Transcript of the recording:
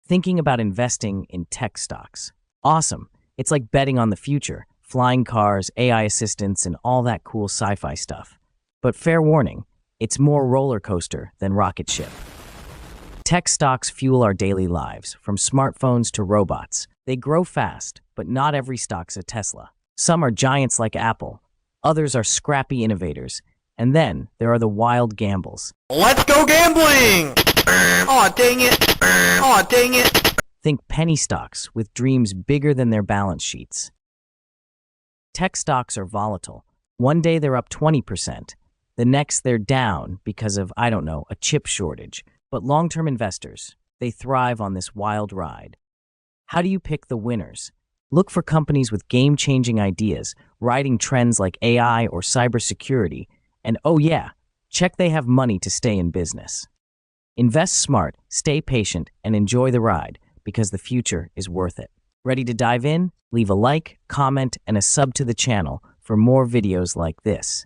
Thinking about investing in tech stocks. Awesome. It's like betting on the future, flying cars, AI assistants, and all that cool sci-fi stuff. But fair warning, it's more roller coaster than rocket ship. Tech stocks fuel our daily lives, from smartphones to robots. They grow fast, but not every stock's a Tesla. Some are giants like Apple, others are scrappy innovators, and then there are the wild gambles. Let's go gambling! Aw, dang it! Aw, dang it! Think penny stocks with dreams bigger than their balance sheets. Tech stocks are volatile. One day they're up 20%. The next they're down because of, I don't know, a chip shortage. But long-term investors, they thrive on this wild ride. How do you pick the winners? Look for companies with game-changing ideas, riding trends like AI or cybersecurity, and oh yeah, check they have money to stay in business. Invest smart, stay patient, and enjoy the ride, because the future is worth it. Ready to dive in? Leave a like, comment, and a sub to the channel for more videos like this.